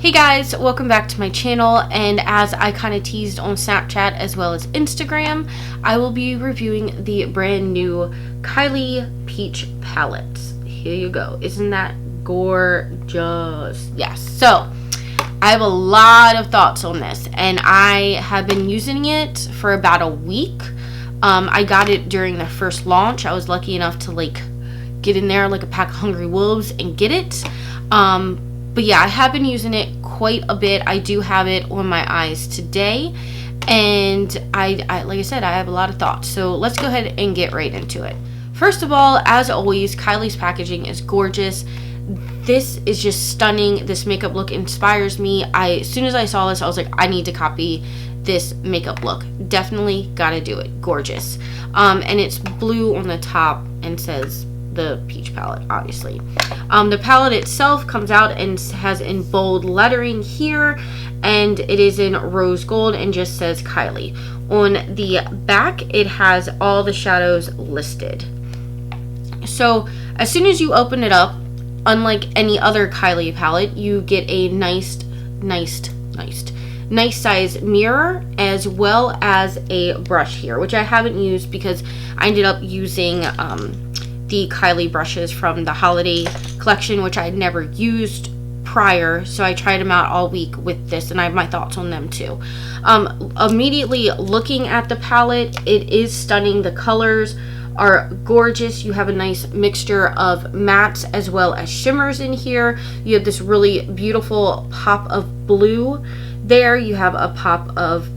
Hey guys, welcome back to my channel, and as I kind of teased on Snapchat as well as Instagram, I will be reviewing the brand new Kylie Peach Palette. Here you go. Isn't that gorgeous? Yes. So, I have a lot of thoughts on this, and I have been using it for about a week. I got it during the first launch. I was lucky enough to get in there like a pack of hungry wolves and get it. But yeah, I have been using it quite a bit. I do have it on my eyes today, and I like I said, I have a lot of thoughts. So let's go ahead and get right into it. First of all, as always, Kylie's packaging is gorgeous. This is just stunning. This makeup look inspires me. As soon as I saw this, I was like, I need to copy this makeup look. Definitely gotta do it. Gorgeous. And it's blue on the top and says the peach palette, obviously. The palette itself comes out and has in bold lettering here, and it is in rose gold and just says Kylie. On the back, it has all the shadows listed. So as soon as you open it up, unlike any other Kylie palette, you get a nice size mirror as well as a brush here, which I haven't used because I ended up using the Kylie brushes from the holiday collection, which I had never used prior, so I tried them out all week with this, and I have my thoughts on them too. Immediately looking at the palette, it is stunning. The colors are gorgeous. You have a nice mixture of mattes as well as shimmers in here. You have this really beautiful pop of blue there. You have a pop of,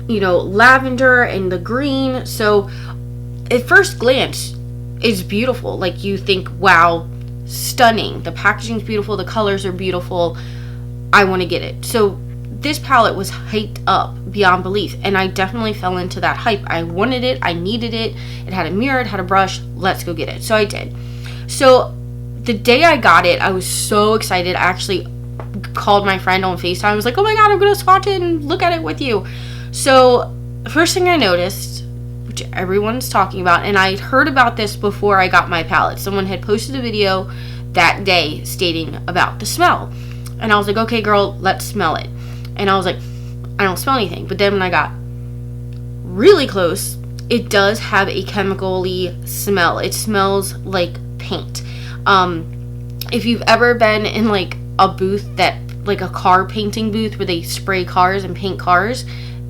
lavender and the green. So at first glance, it's beautiful. Like, you think, wow, stunning. The packaging's beautiful. The colors are beautiful. I want to get it. So this palette was hyped up beyond belief, and I definitely fell into that hype. I wanted it. I needed it. It had a mirror. It had a brush. Let's go get it. So I did. So the day I got it, I was so excited. I actually called my friend on FaceTime. I was like, oh my god, I'm going to swatch it and look at it with you. So the first thing I noticed, which everyone's talking about, and I heard about this before I got my palette. Someone had posted a video that day stating about the smell. And I was like, okay, girl, let's smell it. And I was like, I don't smell anything. But then when I got really close, it does have a chemical-y smell. It smells like paint. If you've ever been in a booth like a car painting booth where they spray cars and paint cars,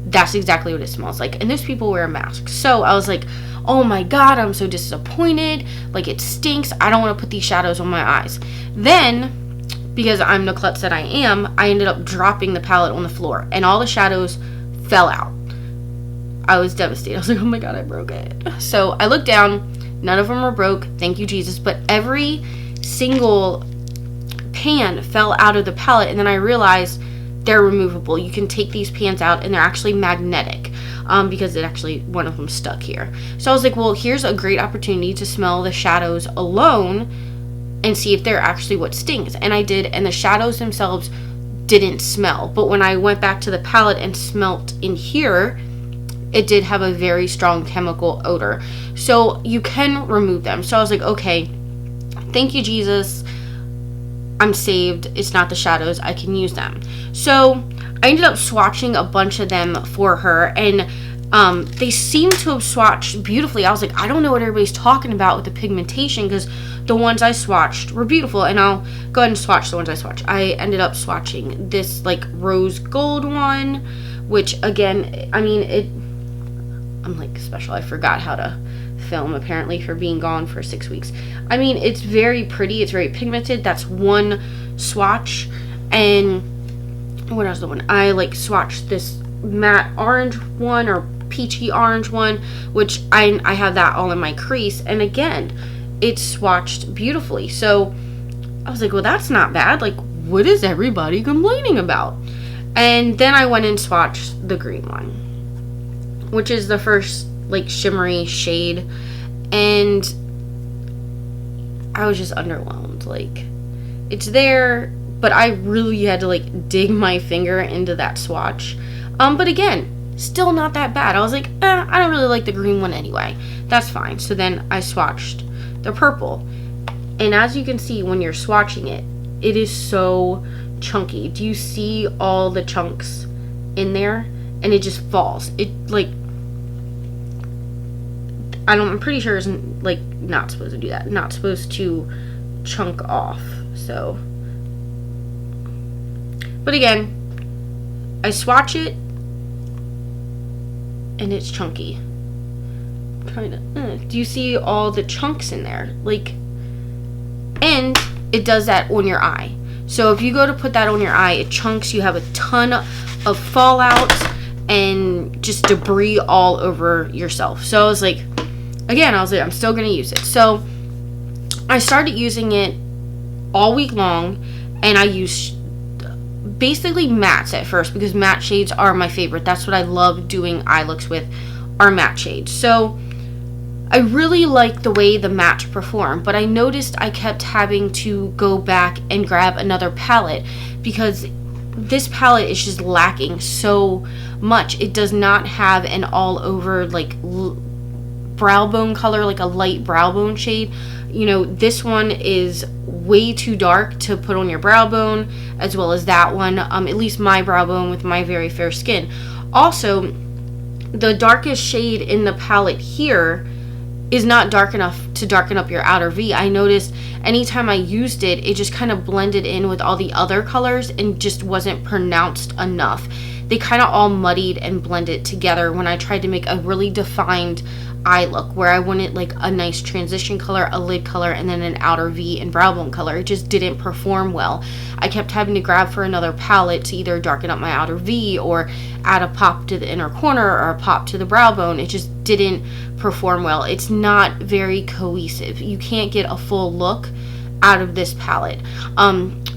that's exactly what it smells like. And those people wear masks. So I was like, oh my god, I'm so disappointed. It stinks. I don't want to put these shadows on my eyes. Then, because I'm the klutz that I am, I ended up dropping the palette on the floor, and all the shadows fell out. I was devastated. I was like, oh my god, I broke it. So I looked down. None of them were broke. Thank you, Jesus. But every single pan fell out of the palette, and then I realized they're removable. You can take these pans out, and they're actually magnetic, because one of them stuck here. So I was like, well, here's a great opportunity to smell the shadows alone and see if they're actually what stings. And I did, and the shadows themselves didn't smell. But when I went back to the palette and smelt in here, it did have a very strong chemical odor. So you can remove them. So I was like, okay, thank you, Jesus. I'm saved. It's not the shadows. I can use them. So I ended up swatching a bunch of them for her, and they seem to have swatched beautifully. I was like, I don't know what everybody's talking about with the pigmentation, because the ones I swatched were beautiful. And I'll go ahead and swatch the ones I swatched. I ended up swatching this rose gold one, which again, I mean, I'm special. I forgot how to film, apparently, for being gone for 6 weeks. I mean, it's very pretty. It's very pigmented. That's one swatch. And what else? The one I swatched this matte orange one, or peachy orange one, which I have that all in my crease, and again, it swatched beautifully. So I was like, well, that's not bad. What is everybody complaining about? And then I went and swatched the green one, which is the first shimmery shade, and I was just underwhelmed. It's there, but I really had to dig my finger into that swatch. But again, still not that bad. I was like, I don't really like the green one anyway. That's fine. So then I swatched the purple, and as you can see when you're swatching it, it is so chunky. Do you see all the chunks in there? And it just falls. It, like, I'm pretty sure it's, like, not supposed to do that. Not supposed to chunk off. So, but again, I swatch it and it's chunky. I'm trying to, do you see all the chunks in there? Like, and it does that on your eye. So if you go to put that on your eye, it chunks. You have a ton of fallout and just debris all over yourself. So I was like, again, I'm still going to use it. So I started using it all week long, and I used basically mattes at first because matte shades are my favorite. That's what I love doing eye looks with, are matte shades. So I really like the way the mattes perform, but I noticed I kept having to go back and grab another palette because this palette is just lacking so much. It does not have an all over like brow bone color, like a light brow bone shade. You know, this one is way too dark to put on your brow bone, as well as that one, at least my brow bone with my very fair skin. Also, the darkest shade in the palette here is not dark enough to darken up your outer V. I noticed anytime I used it, it just kind of blended in with all the other colors and just wasn't pronounced enough. They kind of all muddied and blended together when I tried to make a really defined eye look, where I wanted like a nice transition color, a lid color, and then an outer V and brow bone color. It just didn't perform well. I kept having to grab for another palette to either darken up my outer V or add a pop to the inner corner or a pop to the brow bone. It just didn't perform well. It's not very cohesive. You can't get a full look out of this palette.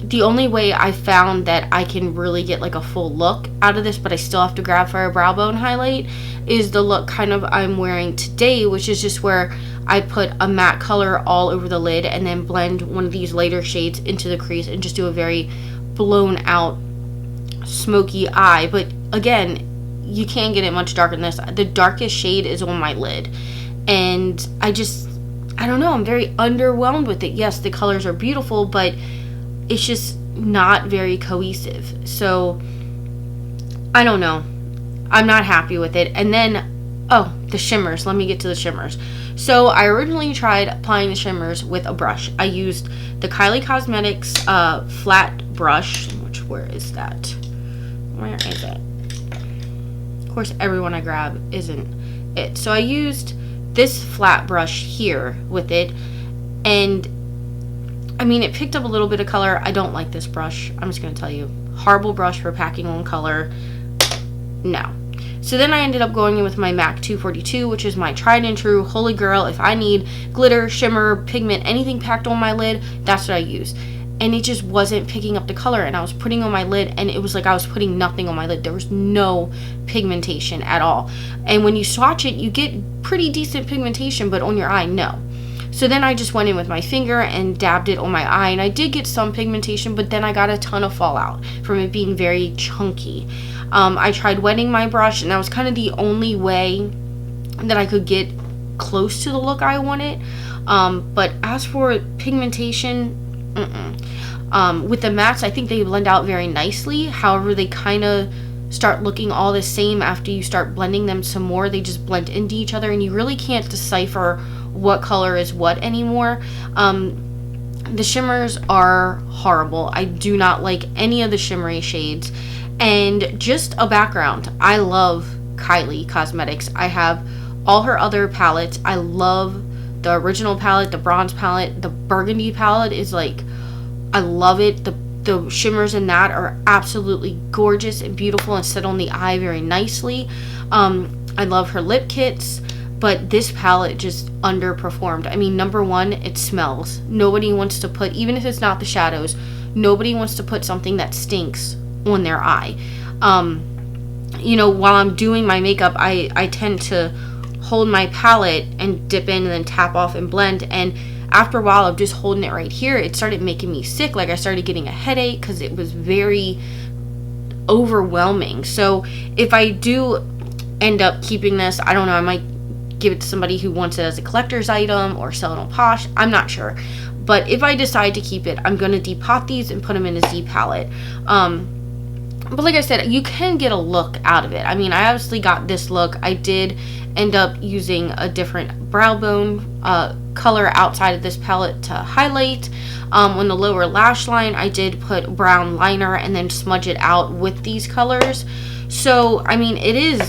The only way I found that I can really get like a full look out of this, but I still have to grab for a brow bone highlight, is the look kind of I'm wearing today, which is just where I put a matte color all over the lid and then blend one of these lighter shades into the crease and just do a very blown out smoky eye. But again, you can't get it much darker than this. The darkest shade is on my lid, and I don't know, I'm very underwhelmed with it. Yes, the colors are beautiful, but it's just not very cohesive. So I don't know, I'm not happy with it. And then, oh, the shimmers. Let me get to the shimmers. So I originally tried applying the shimmers with a brush. I used the Kylie Cosmetics flat brush, where is that? Where is it? Of course, everyone I grab isn't it. So I used this flat brush here with it, and I mean, it picked up a little bit of color. I don't like this brush. I'm just going to tell you. Horrible brush for packing on color. No. So then I ended up going in with my MAC 242, which is my tried and true holy grail. If I need glitter, shimmer, pigment, anything packed on my lid, that's what I use. And it just wasn't picking up the color, and I was putting on my lid, and it was like I was putting nothing on my lid. There was no pigmentation at all. And when you swatch it, you get pretty decent pigmentation, but on your eye, no. So then I just went in with my finger and dabbed it on my eye, and I did get some pigmentation, but then I got a ton of fallout from it being very chunky. I tried wetting my brush, and that was kind of the only way that I could get close to the look I wanted. But as for pigmentation, with the mattes, I think they blend out very nicely. However, they kind of start looking all the same after you start blending them some more. They just blend into each other, and you really can't decipher what color is what anymore. The shimmers are horrible. I do not like any of the shimmery shades. And just a background, I love Kylie Cosmetics. I have all her other palettes. I love the original palette, the bronze palette, the burgundy palette is like, I love it. The shimmers in that are absolutely gorgeous and beautiful and sit on the eye very nicely. I love her lip kits, but this palette just underperformed. I mean, number one, it smells. Nobody wants to put, even if it's not the shadows, nobody wants to put something that stinks on their eye. You know, while I'm doing my makeup, I tend to hold my palette and dip in and then tap off and blend, and after a while of just holding it right here, it started making me sick. Like, I started getting a headache because it was very overwhelming. So if I do end up keeping this, I don't know, I might give it to somebody who wants it as a collector's item or sell it on Posh. I'm not sure. But if I decide to keep it, I'm going to depot these and put them in a Z palette. But like I said, you can get a look out of it. I mean, I obviously got this look. I did end up using a different brow bone color outside of this palette to highlight. On the lower lash line, I did put brown liner and then smudge it out with these colors. So, I mean, it is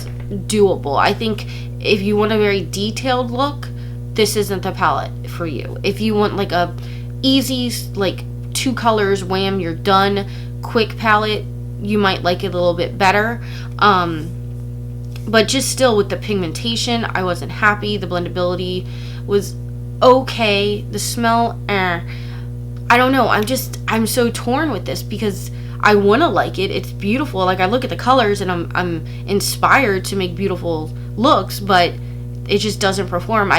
doable. I think if you want a very detailed look, this isn't the palette for you. If you want like a easy, like 2 colors, wham, you're done, quick palette, you might like it a little bit better. But just still with the pigmentation, I wasn't happy. The blendability was okay. The smell, I don't know. I'm so torn with this because I want to like it. It's beautiful. Like, I look at the colors and I'm inspired to make beautiful looks, but it just doesn't perform.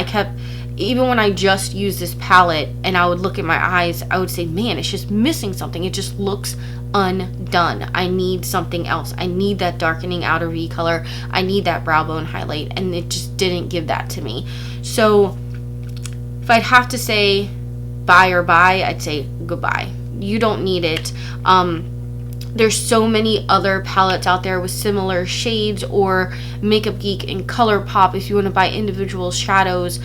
Even when I just used this palette and I would look at my eyes, I would say, man, it's just missing something. It just looks undone. I need something else. I need that darkening outer V color. I need that brow bone highlight, and it just didn't give that to me. So if I'd have to say buy or buy, I'd say goodbye. You don't need it. There's so many other palettes out there with similar shades, or Makeup Geek and ColourPop if you want to buy individual shadows.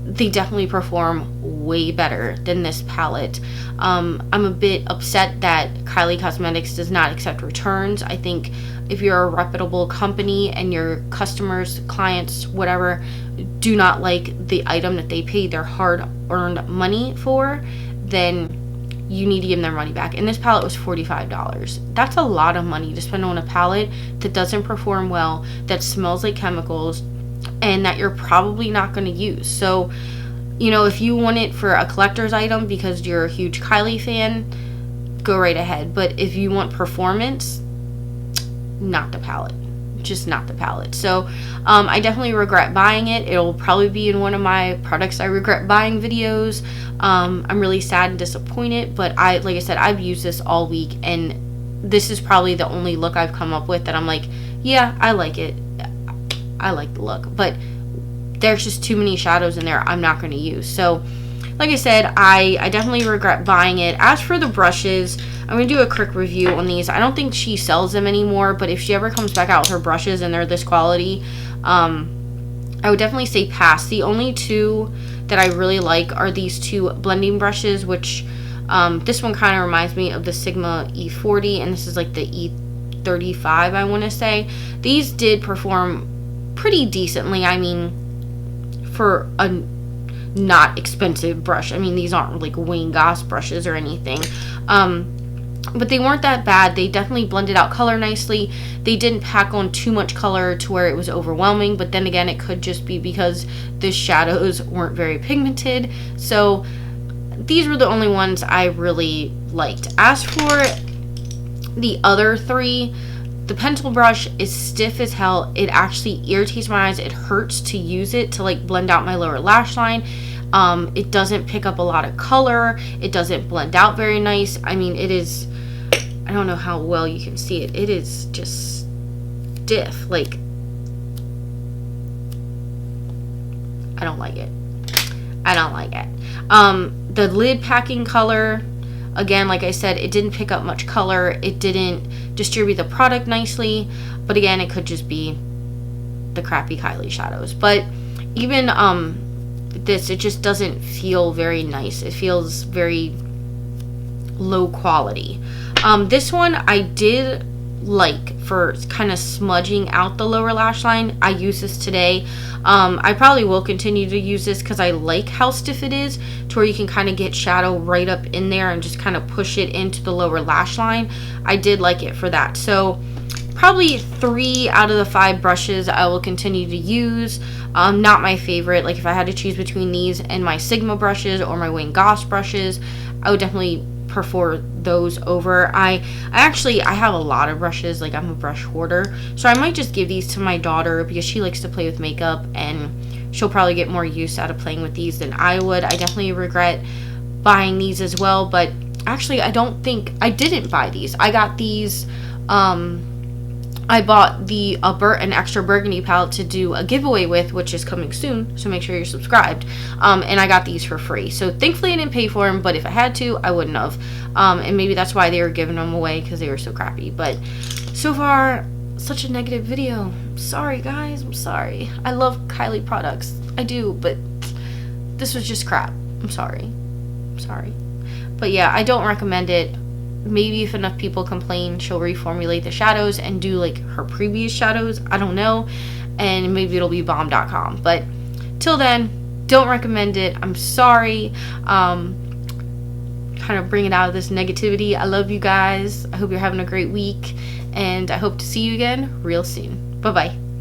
They definitely perform way better than this palette. I'm a bit upset that Kylie Cosmetics does not accept returns. I think if you're a reputable company and your customers, clients, whatever, do not like the item that they paid their hard-earned money for, then you need to give them their money back. And this palette was $45. That's a lot of money to spend on a palette that doesn't perform well, that smells like chemicals, and that you're probably not going to use. So, you know, if you want it for a collector's item because you're a huge Kylie fan, go right ahead. But if you want performance, not the palette. Just not the palette. So I definitely regret buying it. It'll probably be in one of my products I regret buying videos. I'm really sad and disappointed, but like I said, I've used this all week, and this is probably the only look I've come up with that I'm like, yeah, I like it. I like the look, but there's just too many shadows in there I'm not going to use. So like I said, I definitely regret buying it. As for the brushes, I'm going to do a quick review on these. I don't think she sells them anymore, but if she ever comes back out with her brushes and they're this quality, I would definitely say pass. The only 2 that I really like are these 2 blending brushes, which this one kind of reminds me of the Sigma E40, and this is like the E35, I want to say. These did perform pretty decently. I mean, for a not expensive brush. I mean, these aren't like Wayne Goss brushes or anything. But they weren't that bad. They definitely blended out color nicely. They didn't pack on too much color to where it was overwhelming, but then again, it could just be because the shadows weren't very pigmented. So these were the only ones I really liked. As for the other 3, the pencil brush is stiff as hell. It actually irritates my eyes. It hurts to use it to like blend out my lower lash line. It doesn't pick up a lot of color. It doesn't blend out very nice. I mean, it is, I don't know how well you can see it. It is just stiff. Like, I don't like it. I don't like it. The lid packing color, again, like I said, it didn't pick up much color. It didn't distribute the product nicely. But again, it could just be the crappy Kylie shadows. But even this, it just doesn't feel very nice. It feels very low quality. This one I did like for kind of smudging out the lower lash line. I use this today. I probably will continue to use this because I like how stiff it is, to where you can kind of get shadow right up in there and just kind of push it into the lower lash line. I did like it for that. So probably 3 out of the 5 brushes I will continue to use. Not my favorite. Like, if I had to choose between these and my Sigma brushes or my Wayne Goss brushes, I would definitely prefer those over. I have a lot of brushes. Like, I'm a brush hoarder, so I might just give these to my daughter because she likes to play with makeup, and she'll probably get more use out of playing with these than I would. I definitely regret buying these as well, but actually I don't think I didn't buy these. I got these I bought an extra burgundy palette to do a giveaway with, which is coming soon, so make sure you're subscribed. And I got these for free. So thankfully I didn't pay for them, but if I had to, I wouldn't have. And maybe that's why they were giving them away, because they were so crappy. But so far, such a negative video. I'm sorry, guys. I'm sorry. I love Kylie products. I do, but this was just crap. I'm sorry. I'm sorry. But yeah, I don't recommend it. Maybe if enough people complain, she'll reformulate the shadows and do like her previous shadows. I don't know. And maybe it'll be bomb.com. But till then, don't recommend it. I'm sorry. Kind of bring it out of this negativity. I love you guys. I hope you're having a great week. And I hope to see you again real soon. Bye-bye.